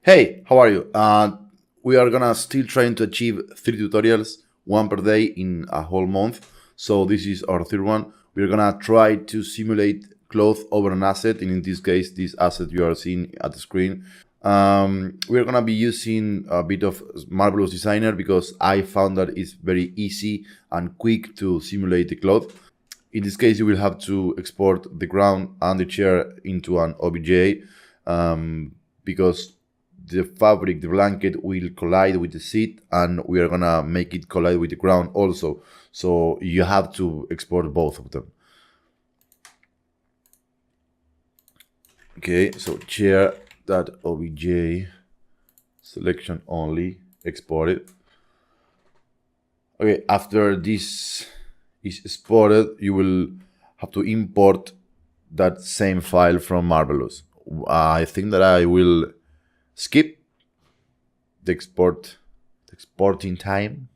Hey, how are you? We are gonna still trying to achieve 3 tutorials, one per day in a whole month. So this is our third one. We're gonna try to simulate cloth over an asset, and in this case, this asset you are seeing at the screen. We're gonna be using a bit of Marvelous Designer because I found that it's very easy and quick to simulate the cloth. In this case, you will have to export the ground and the chair into an OBJ because the fabric, the blanket, will collide with the seat, and we are gonna make it collide with the ground also. So you have to export both of them. Okay, so chair.obj selection only, export it. Okay, after this is exported, you will have to import that same file from Marvelous. I think that I will skip the exporting time.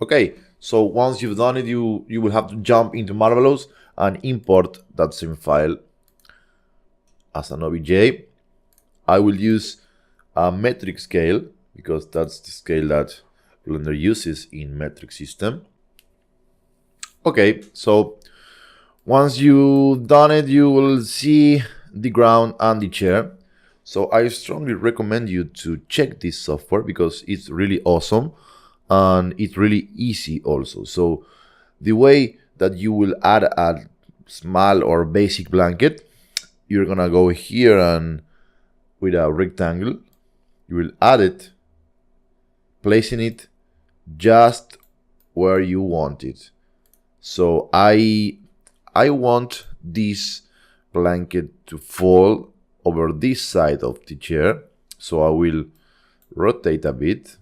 Okay, so once you've done it, you will have to jump into Marvelous and import that same file as an OBJ. I will use a metric scale because that's the scale that Blender uses in metric system. Okay, so once you've done it, you will see the ground and the chair. So I strongly recommend you to check this software because it's really awesome and it's really easy also. So the way that you will add a small or basic blanket, you're gonna go here and with a rectangle, you will add it, placing it just where you want it. So I want this blanket to fall over this side of the chair, so I will rotate a bit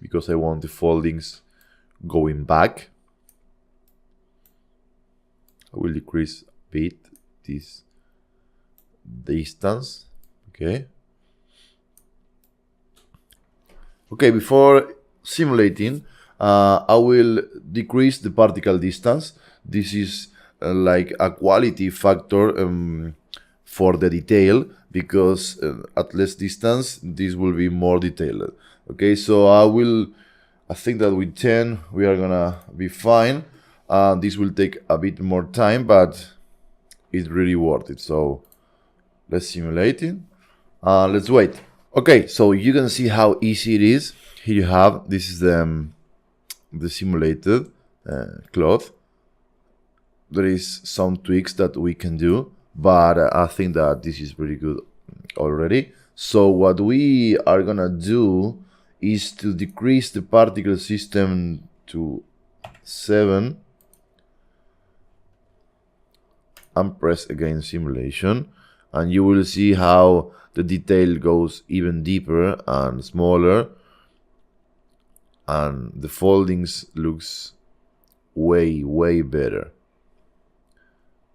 because I want the foldings going back. I will decrease a bit this distance. Okay, before simulating, I will decrease the particle distance. This is like a quality factor for the detail, because at less distance this will be more detailed. Okay, so I think that with 10 we are gonna be fine. This will take a bit more time, but it's really worth it. So let's simulate it. Let's wait. Okay, so you can see how easy it is. Here you have, this is the simulated cloth. There is some tweaks that we can do, but I think that this is pretty good already. So what we are gonna do is to decrease the particle system to 7 and press again simulation, and you will see how the detail goes even deeper and smaller, and the foldings looks way better.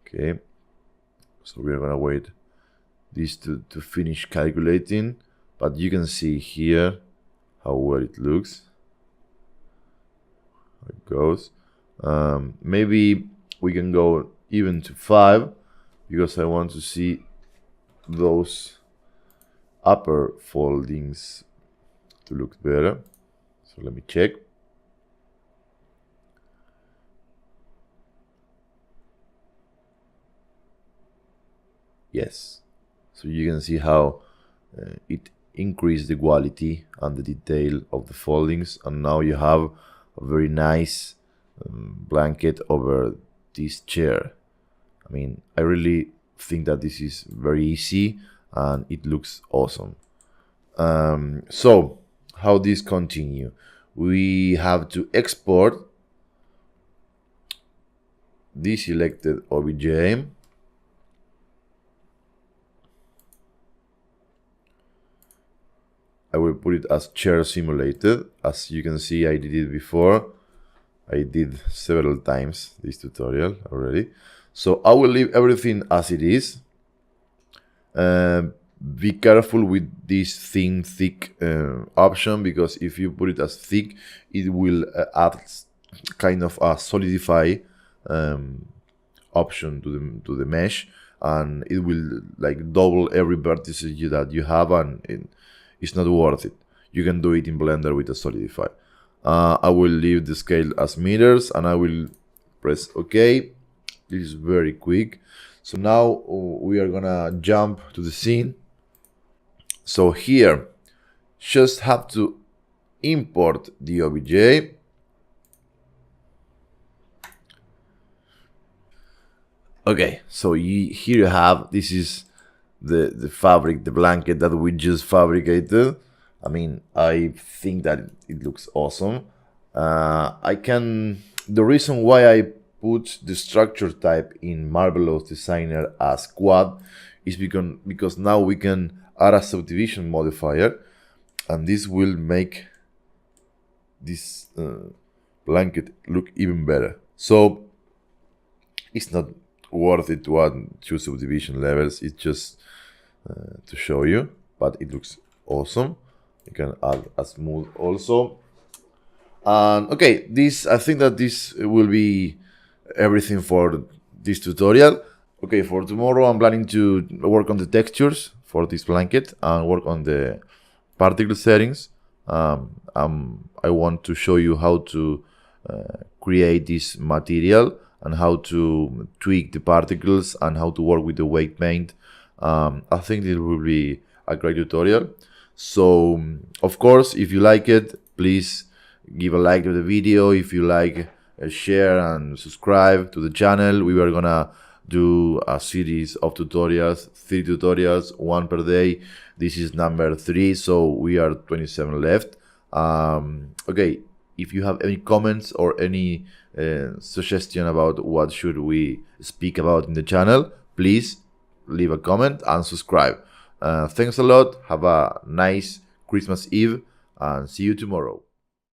Okay, so we're gonna wait this to finish calculating, but you can see here how well it looks. How it goes. Maybe we can go even to 5 because I want to see those upper foldings to look better. So let me check. Yes, so you can see how it increased the quality and the detail of the foldings, and now you have a very nice blanket over this chair. I mean, I really think that this is very easy and it looks awesome. So how this continue? We have to export the selected OBJ. I will put it as chair simulated. As you can see, I did it before. I did several times this tutorial already. So I will leave everything as it is. Be careful with this thin, thick option, because if you put it as thick, it will add kind of a solidify option to the mesh, and it will like double every vertex that you have, and it's not worth it. You can do it in Blender with a Solidify. I will leave the scale as meters, and I will press OK. This is very quick. So now we are gonna jump to the scene. So here, just have to import the OBJ. Okay, so here you have, this is the fabric, the blanket that we just fabricated. I mean, I think that it looks awesome. The reason why I put the structure type in Marvelous Designer as quad is because now we can add a subdivision modifier, and this will make this blanket look even better. So it's not worth it to add 2 subdivision levels. It's just to show you, but it looks awesome. You can add a smooth also. And okay, I think that this will be everything for this tutorial. Okay, for tomorrow I'm planning to work on the textures for this blanket and work on the particle settings. I want to show you how to create this material and how to tweak the particles and how to work with the weight paint. I think it will be a great tutorial. So, of course, if you like it, please give a like to the video. If you like, share and subscribe to the channel. We are gonna do a series of tutorials, 3 tutorials, 1 per day. This is number 3, so we are 27 left. Okay, if you have any comments or any suggestion about what should we speak about in the channel, please leave a comment and subscribe. Thanks a lot. Have a nice Christmas Eve and see you tomorrow.